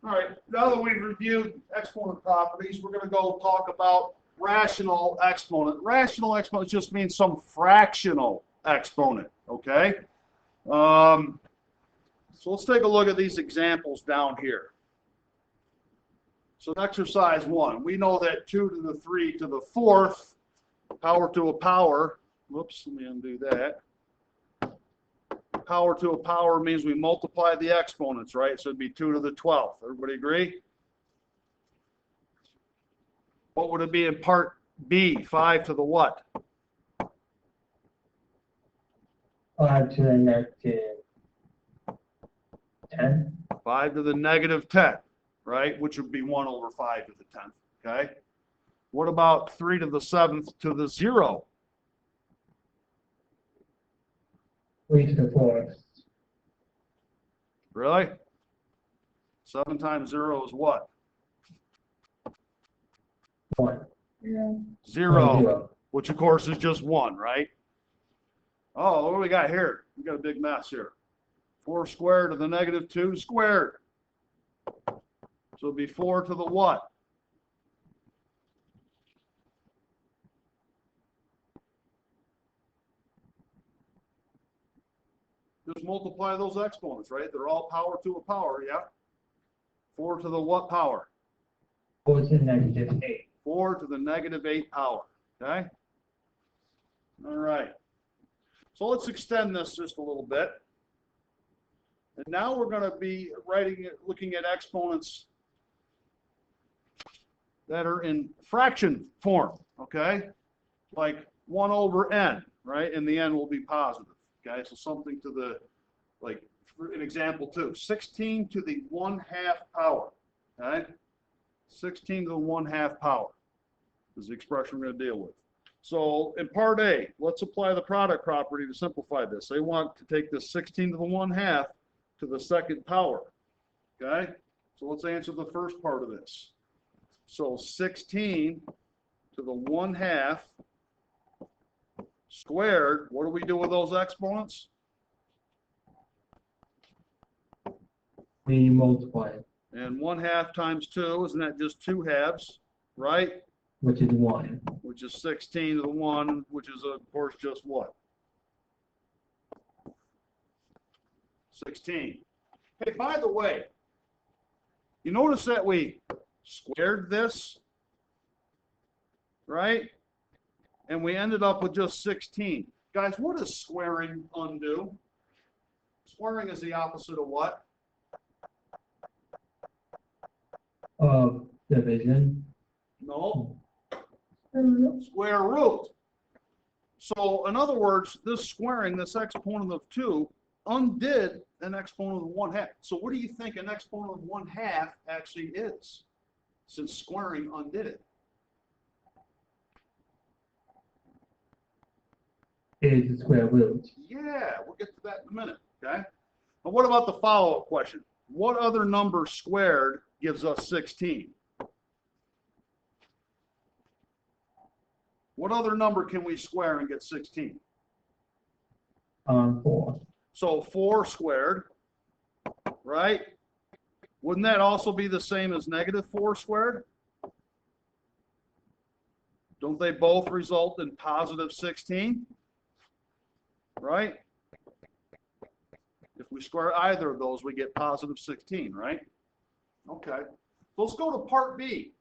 All right, now that we've reviewed exponent properties, we're going to go talk about rational exponent. Rational exponent just means some fractional exponent, okay? So let's take a look at these examples down here. So exercise 1, we know that 2 to the 3 to the 4th, power to a power, whoops, let me undo that. Power to a power means we multiply the exponents, right? So it'd be 2 to the 12th. Everybody agree? What would it be in part B? 5 to the what? 5 to the negative 10. 5 to the negative 10, right? Which would be 1 over 5 to the 10th, okay? What about 3 to the 7th to the 0? 3 to the 4th. Really? 7 times 0 is what? 1. 0, 0. which of course is just 1, right? Oh, what do we got here? We got a big mess here. 4 squared to the negative 2 squared. So it'd be 4 to the what? Just multiply those exponents, right? They're all power to a power, yeah? 4 to the what power? 4 to the negative 8. 4 to the negative 8 power, okay? All right. So let's extend this just a little bit. And now we're going to be looking at exponents that are in fraction form, okay? Like 1 over n, right? And the n will be positive, okay? So something to the, like, for an example 2, 16 to the 1/2 power, okay? 16 to the 1/2 power is the expression we're going to deal with. So in part A, let's apply the product property to simplify this. They want to take this 16 to the 1/2 to the 2nd power, okay? So let's answer the first part of this. So 16 to the 1/2 squared, what do we do with those exponents? We multiply it, And 1/2 times 2, isn't that just 2 halves, right? which is 1. Which is 16 to the 1, which is, of course, just what? 16. Hey, by the way, you notice that we squared this, right? And we ended up with just 16. Guys, what does squaring undo? Squaring is the opposite of what? Of division. No. Square root. So, in other words, this squaring, this exponent of 2, undid an exponent of 1/2. So what do you think an exponent of 1/2 actually is, since squaring undid it? Is the square root. Yeah, we'll get to that in a minute, okay? But what about the follow-up question? What other number squared gives us 16? What other number can we square and get 16? 4. So 4 squared, right? Wouldn't that also be the same as negative 4 squared? Don't they both result in positive 16? Right? If we square either of those, we get positive 16, right? Okay. So let's go to part B.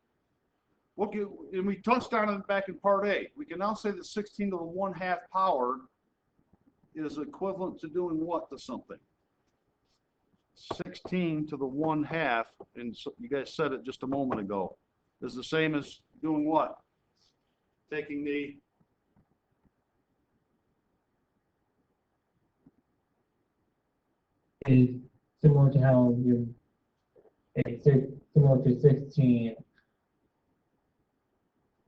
And we touched on it back in part A. We can now say that 16 to the 1/2 power is equivalent to doing what to something? 16 to the 1/2, and so you guys said it just a moment ago, is the same as doing what? Taking the Is similar to how you, it's similar to 16.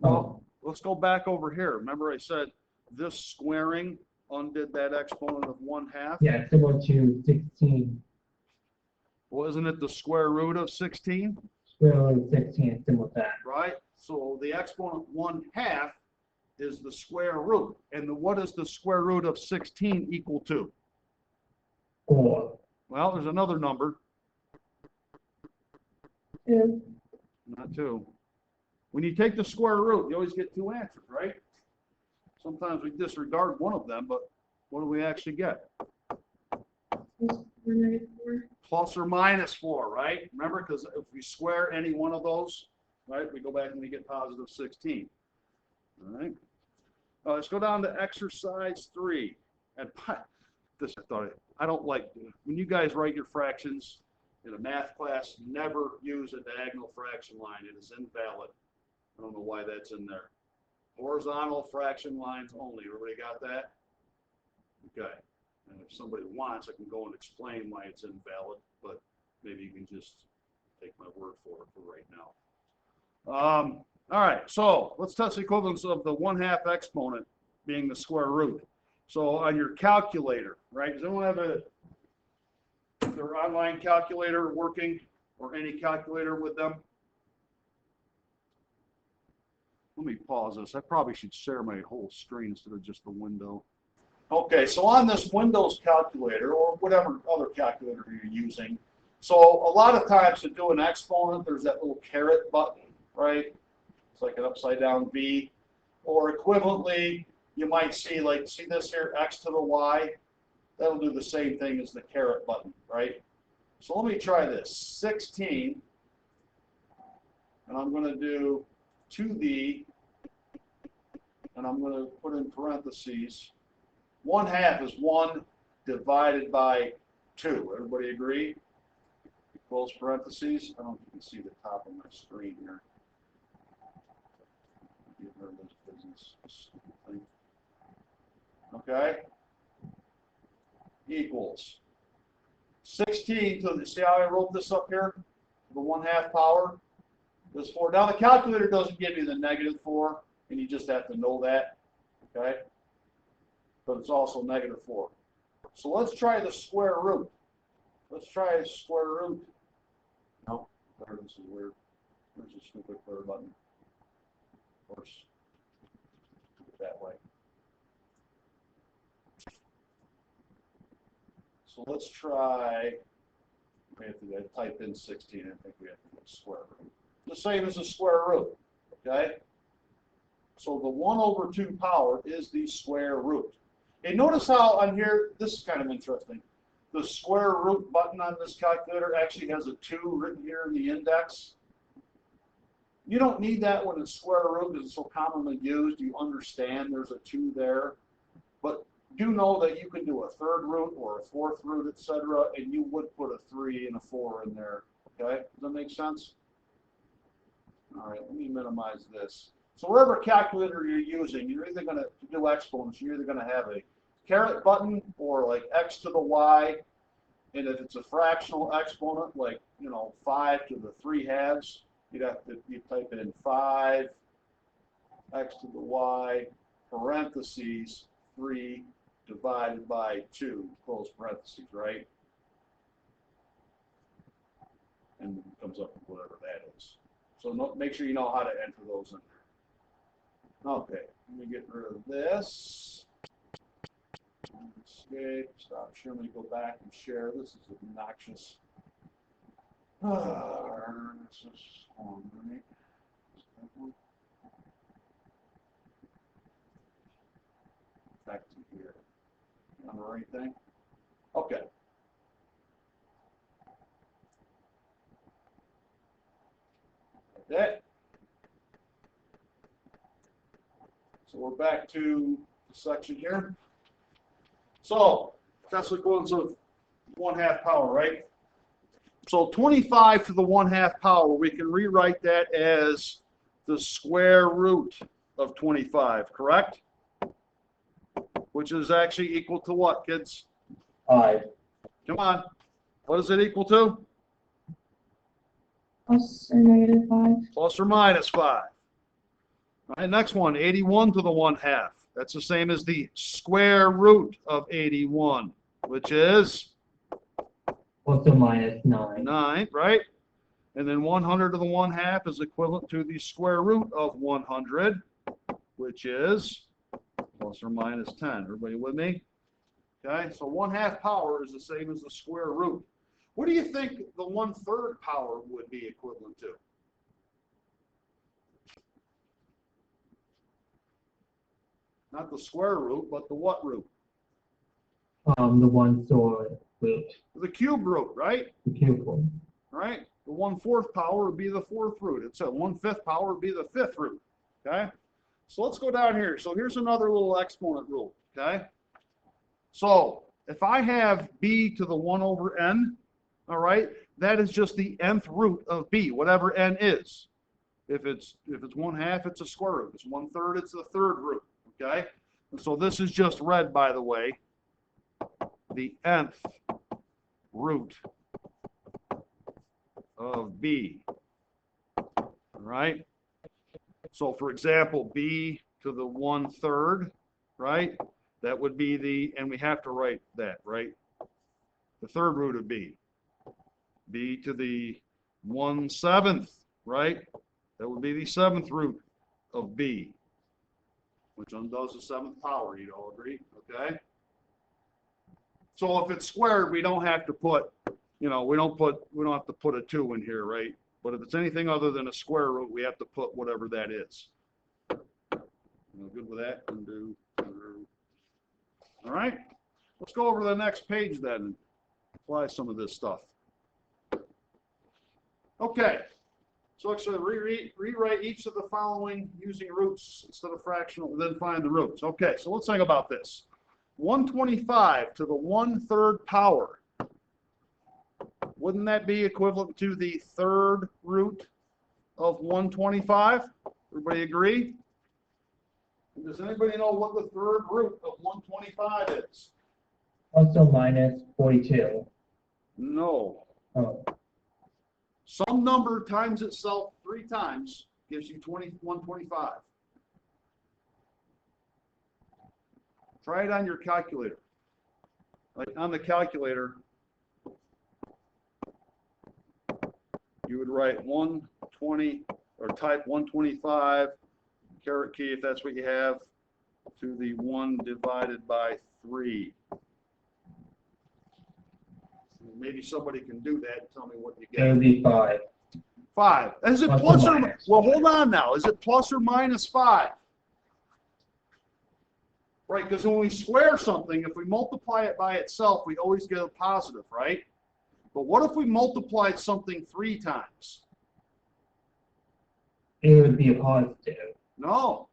Well, let's go back over here. Remember I said this squaring undid that exponent of 1/2? Yeah, similar to 16. Well, isn't it the square root of 16? Square root of 16 is similar to that. Right? So the exponent 1/2 is the square root. And what is the square root of 16 equal to? 4. Well, there's another number. 2. Not 2. When you take the square root, you always get 2 answers, right? Sometimes we disregard one of them, but what do we actually get? -4. Plus or minus 4, right? Remember, because if we square any one of those, right, we go back and we get positive 16. All right. Let's go down to exercise 3. And this, I don't like, when you guys write your fractions in a math class, never use a diagonal fraction line. It is invalid. I don't know why that's in there. Horizontal fraction lines only. Everybody got that? Okay. And if somebody wants, I can go and explain why it's invalid, but maybe you can just take my word for it for right now. All right, so let's test the equivalence of the 1/2 exponent being the square root. So on your calculator, right? Does anyone have their online calculator working, or any calculator with them? Let me pause this. I probably should share my whole screen instead of just the window. Okay, so on this Windows calculator, or whatever other calculator you're using, so a lot of times to do an exponent, there's that little caret button, right? It's like an upside down V. Or equivalently, you might see, like, see this here, x to the y? That'll do the same thing as the caret button, right? So let me try this. 16, and I'm going to do 2d, and I'm going to put in parentheses. 1/2 is 1 divided by 2. Everybody agree? Close parentheses. I don't know if you can see the top of my screen here. Get rid of this business thing. Okay. Equals 16 to the, see how I wrote this up here? The 1/2 power. This 4. Now the calculator doesn't give you the -4, and you just have to know that. Okay. But it's also -4. So let's try the square root. Let's try a square root. No, this is weird. There's a stupid clear button. Of course, do it that way. So let's try, we have to type in 16, I think we have to get square root. The same as the square root, okay? So the 1/2 power is the square root. And notice how on here, this is kind of interesting. The square root button on this calculator actually has a 2 written here in the index. You don't need that when it's square root because it's so commonly used. You understand there's a 2 there. But do know that you can do a 3rd root or a 4th root, etc., and you would put a 3 and a 4 in there. Okay? Does that make sense? All right, let me minimize this. So whatever calculator you're using, you're either going to do exponents, you're either going to have a caret button or like x to the y. And if it's a fractional exponent, like, 5 to the 3/2, you type in 5 x to the y parentheses 3 divided by 2 close parentheses, right? And it comes up with whatever that is. So make sure you know how to enter those in there. Okay, let me get rid of this. Escape, stop sharing, let me go back and share. This is obnoxious. This is on, right? Back to here. On the right thing? Okay. Like that. So we're back to the section here. So that's the equivalence of 1/2 power, right? So 25 to the 1/2 power, we can rewrite that as the square root of 25, correct? Which is actually equal to what, kids? 5. Come on. What is it equal to? Plus or -5. Plus or minus 5. All right, next one, 81 to the 1/2. That's the same as the square root of 81, which is? Plus or minus 9. 9, right? And then 100 to the 1/2 is equivalent to the square root of 100, which is plus or minus 10. Everybody with me? Okay, so 1/2 power is the same as the square root. What do you think the 1/3 power would be equivalent to? Not the square root, but the what root? The 1/3 root, The cube root, right? the cube root. Right? The 1/4 power would be the 4th root. It's a 1/5 power would be the 5th root. Okay? So let's go down here. So here's another little exponent rule. Okay? So if I have b to the 1 over n, all right, that is just the nth root of b, whatever n is. If it's 1/2, it's a square root. If it's 1/3, it's the 3rd root. Okay? And so this is just read, by the way, the nth root of b. All right? So for example, b to the 1/3, right? That would be the, and we have to write that, right? The 3rd root of b. b to the 1/7, right? That would be the 7th root of b, which undoes the 7th power, you'd all agree, okay? So if it's squared, we don't have to put, we don't have to put a 2 in here, right? But if it's anything other than a square root, we have to put whatever that is. Good with that? Undo. All right. Let's go over to the next page then and apply some of this stuff. Okay. So actually rewrite each of the following using roots instead of fractional, then find the roots. Okay, so let's think about this. 125 to the 1/3 power. Wouldn't that be equivalent to the 3rd root of 125? Everybody agree? And does anybody know what the 3rd root of 125 is? Also minus 42. No. Oh, Some number times itself 3 times gives you 125. Try it on your calculator. Like on the calculator, you would write 120 or type 125, caret key if that's what you have, to the 1 divided by 3. Maybe somebody can do that and tell me what you it get. would be 5. 5. Is it Plus or plus or minus. well, hold on now. Is it plus or minus 5? Right, because when we square something, if we multiply it by itself, we always get a positive, right? But what if we multiplied something 3 times? It would be a positive. No.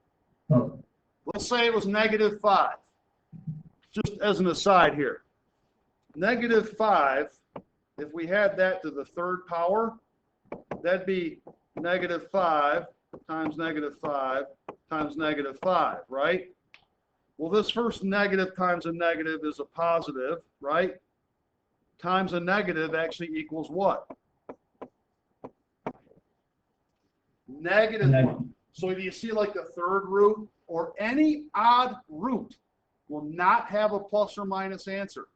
Oh, Let's say it was -5. Just as an aside here. -5, if we had that to the 3rd power, that'd be -5 times -5 times -5, right? Well, this first negative times a negative is a positive, right? Times a negative actually equals what? -1. So do you see like the 3rd root or any odd root will not have a plus or minus answer.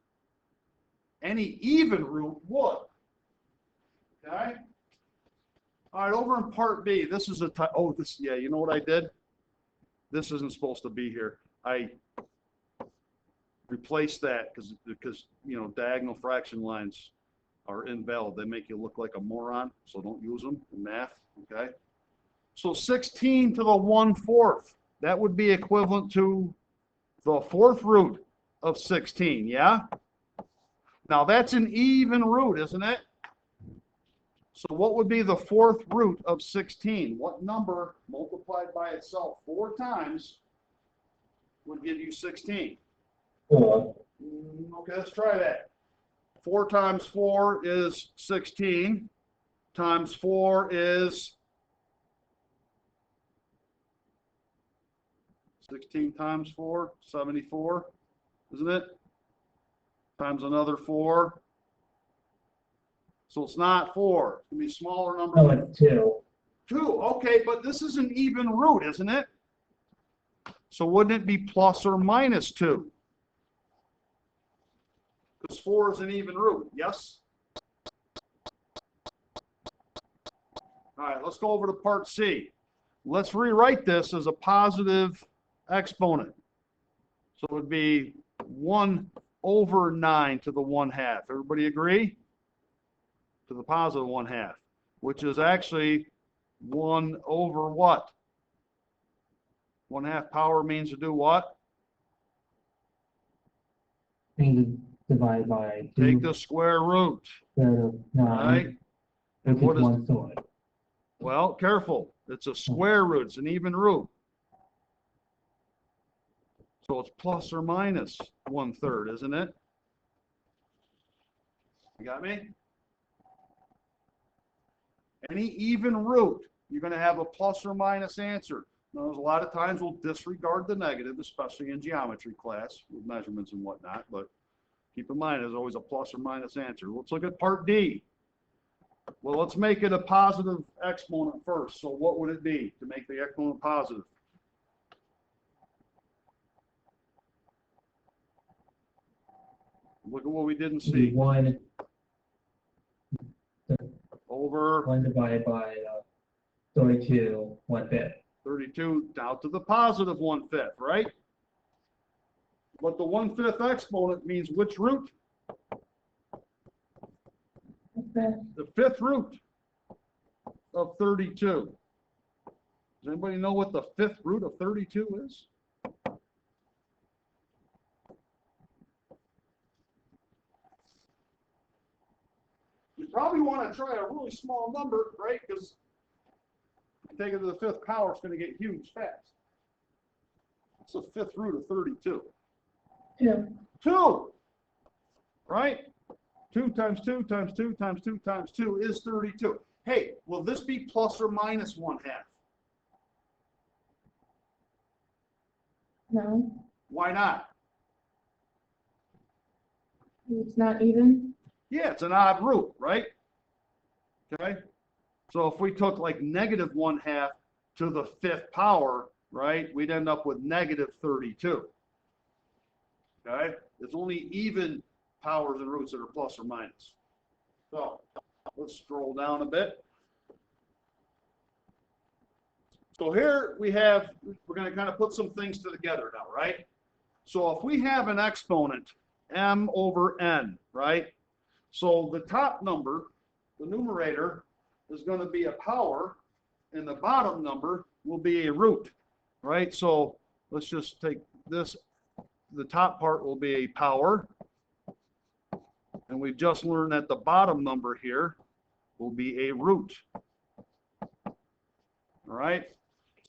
Any even root would. Okay? All right, over in part B, this is you know what I did? This isn't supposed to be here. I replaced that because diagonal fraction lines are invalid. They make you look like a moron, so don't use them in math, okay? So 16 to the 1/4, that would be equivalent to the 4th root of 16, yeah? Now that's an even root, isn't it? So what would be the 4th root of 16? What number multiplied by itself 4 times would give you 16? 4. Okay, let's try that. 4 times 4 is 16. Times 4 is 16 times 4, 74, isn't it? Times another 4. So it's not 4. It's going to be a smaller number. No, it's 2. 2. Okay, but this is an even root, isn't it? So wouldn't it be plus or minus 2? Because 4 is an even root, yes? All right, let's go over to part C. Let's rewrite this as a positive exponent. So it would be 1/9 to the 1/2. Everybody agree? to the positive 1/2, which is actually 1 over what? 1/2 power means to do what? Means divide by Take 2 the square root, instead of 9, right? which And is what is, 1/3. well, careful, it's a square root, it's an even root. So it's plus or minus 1/3, isn't it? You got me? Any even root, you're going to have a plus or minus answer. Now, there's a lot of times we'll disregard the negative, especially in geometry class with measurements and whatnot, but keep in mind there's always a plus or minus answer. Let's look at part D. Well, let's make it a positive exponent first. So what would it be to make the exponent positive? Look at what we didn't see. 1 Over 1 divided by 32 1/5. 32 down to the positive 1/5, right? But the 1/5 exponent means which root? Okay. The 5th root of 32. Does anybody know what the 5th root of 32 is? You probably want to try a really small number, right? Because take it to the 5th power, it's going to get huge fast. What's the 5th root of 32? 2. 2, right? 2 times 2 times 2 times 2 times 2 is 32. Hey, will this be plus or minus 1/2? No. Why not? It's not even. Yeah, it's an odd root, right? Okay. So if we took like negative 1/2 to the 5th power, right, we'd end up with negative 32. Okay. It's only even powers and roots that are plus or minus. So let's scroll down a bit. So here we have, we're going to kind of put some things together now, right? So if we have an exponent, m over n, right? So the top number, the numerator, is going to be a power, and the bottom number will be a root, right? So let's just take this, the top part will be a power, and we've just learned that the bottom number here will be a root. All right?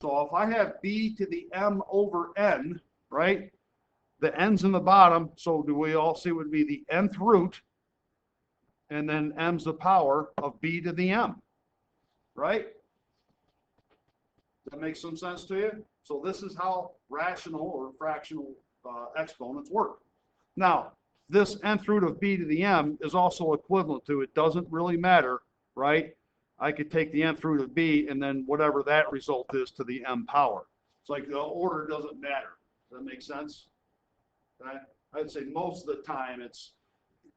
So if I have b to the m over n, right? The n's in the bottom, so do we all see would be the nth root, and then m's the power of b to the m, right? Does that make some sense to you? So this is how rational or fractional exponents work. Now, this nth root of b to the m is also equivalent to, it doesn't really matter, right? I could take the nth root of b and then whatever that result is to the m power. It's like the order doesn't matter. Does that make sense? Okay? I'd say most of the time it's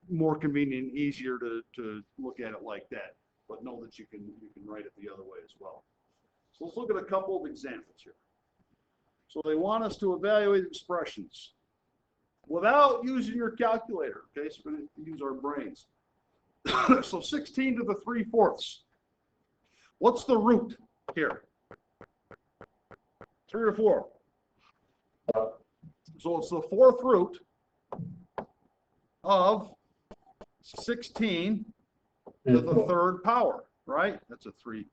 more convenient and easier to look at it like that, but know that you can write it the other way as well. So let's look at a couple of examples here. So they want us to evaluate expressions without using your calculator. Okay, so we're going to use our brains. So 16 to the 3/4. What's the root here? 3 or 4? So it's the 4th root of 16 to the 3rd power, right? That's a 3.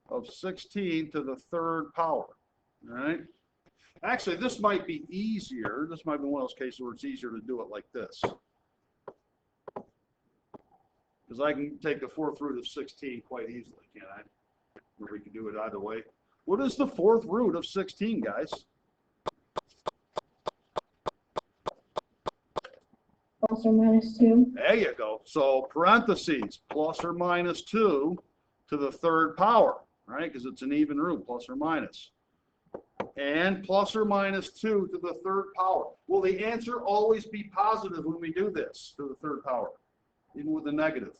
Of 16 to the 3rd power, all right? Actually, this might be easier. This might be one of those cases where it's easier to do it like this. Because I can take the 4th root of 16 quite easily, can't I? Or we can do it either way. What is the 4th root of 16, guys? Plus or minus 2. There you go. So parentheses, plus or minus 2 to the 3rd power, right? Because it's an even root, plus or minus. And plus or minus 2 to the 3rd power. Will the answer always be positive when we do this to the 3rd power, even with a negative?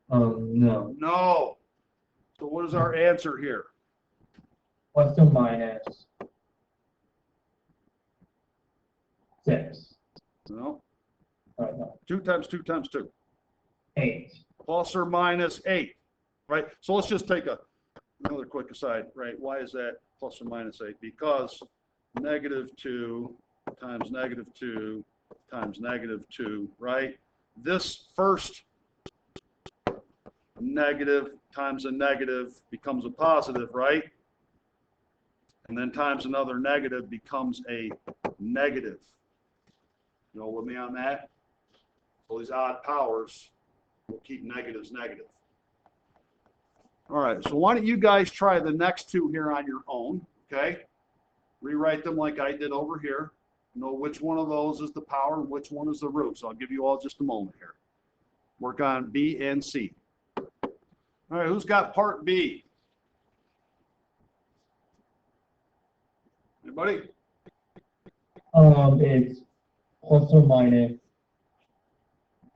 No. No. So what is our answer here? Plus or minus 6. No. No, 2 times 2 times 2. 8. Plus or minus 8, right? So let's just take another quick aside, right? Why is that plus or minus 8? Because -2 times -2 times -2, right? This first negative times a negative becomes a positive, right? And then times another negative becomes a negative. You know with me on that? So these odd powers will keep negatives negative. All right, so why don't you guys try the next two here on your own, okay? Rewrite them like I did over here. Know which one of those is the power and which one is the root. So I'll give you all just a moment here. Work on B and C. All right, who's got part B? Anybody? It's plus or minus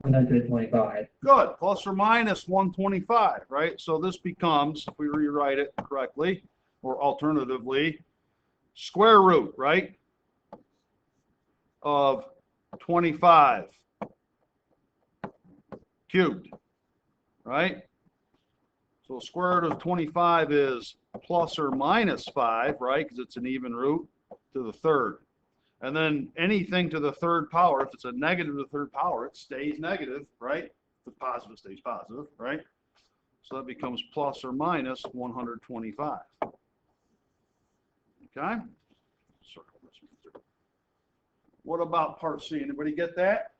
125. Good, plus or minus 125, right? So this becomes, if we rewrite it correctly, or alternatively, square root, right, of 25 cubed, right? So square root of 25 is plus or minus 5, right, because it's an even root to the third. And then anything to the third power, if it's a negative to the third power, it stays negative, right? If it's positive, it stays positive, right? So that becomes plus or minus 125. Okay? Circle this one through. What about part C? Anybody get that?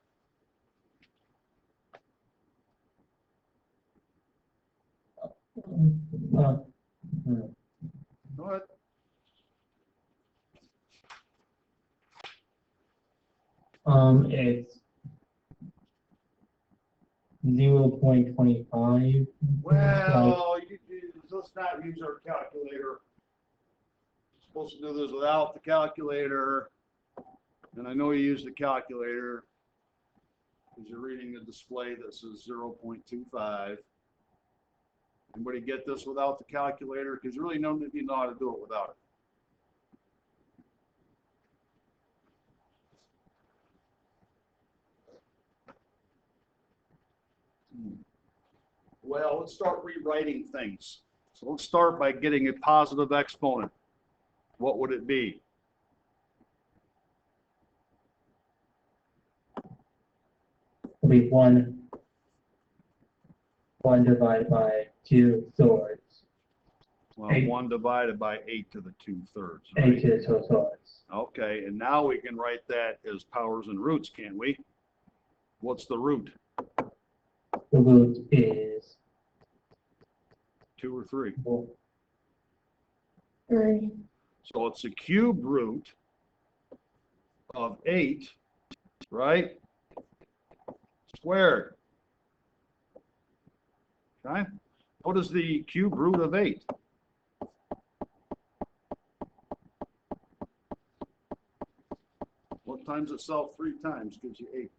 Hmm. Go ahead. It's 0.25. Well, let's not use our calculator. Supposed to do this without the calculator. And I know you use the calculator because you're reading the display that says 0.25. Anybody get this without the calculator? Because you really don't need to know how to do it without it. Well, let's start rewriting things. So let's start by getting a positive exponent. What would it be? It'll be 1 divided by 2 thirds. Well, 8. 1 divided by 8 to the 2/3. 8 to the 2 thirds. Okay, and now we can write that as powers and roots, can't we? What's the root? The root is 2 or 3? 3. So it's a cube root of 8, right? Squared. Okay? What is the cube root of 8? What times itself 3 times gives you 8?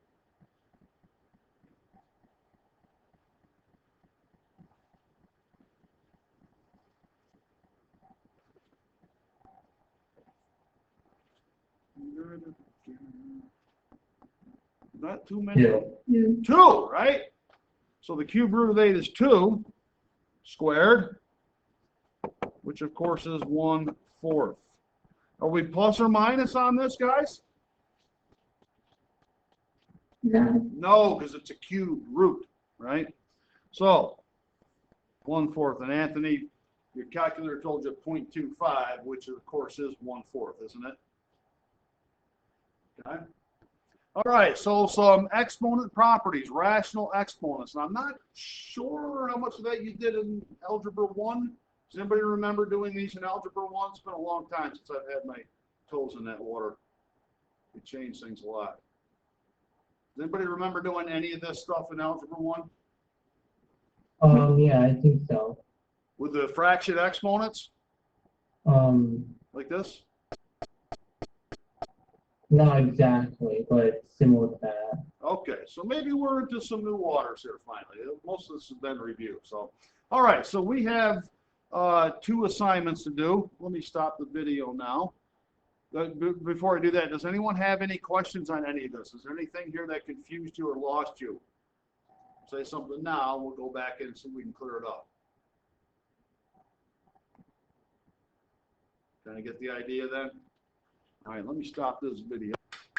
Not too many. 2. 2, right? So the cube root of 8 is 2 squared, which of course is 1/4. Are we plus or minus on this, guys? No. No, because it's a cube root, right? So 1/4. And Anthony, your calculator told you 0.25, which of course is 1/4, isn't it? Okay. All right, so some exponent properties, rational exponents. And I'm not sure how much of that you did in Algebra 1. Does anybody remember doing these in Algebra 1? It's been a long time since I've had my toes in that water. It changed things a lot. Does anybody remember doing any of this stuff in Algebra 1? Yeah, I think so. With the fraction exponents? Um, Like this? Not exactly, but similar to that. Okay, so maybe we're into some new waters here finally. Most of this has been reviewed. So, all right, so we have 2 assignments to do. Let me stop the video now. Before I do that, does anyone have any questions on any of this? Is there anything here that confused you or lost you? Say something now, we'll go back in so we can clear it up. Kind of get the idea then? All right, let me stop this video.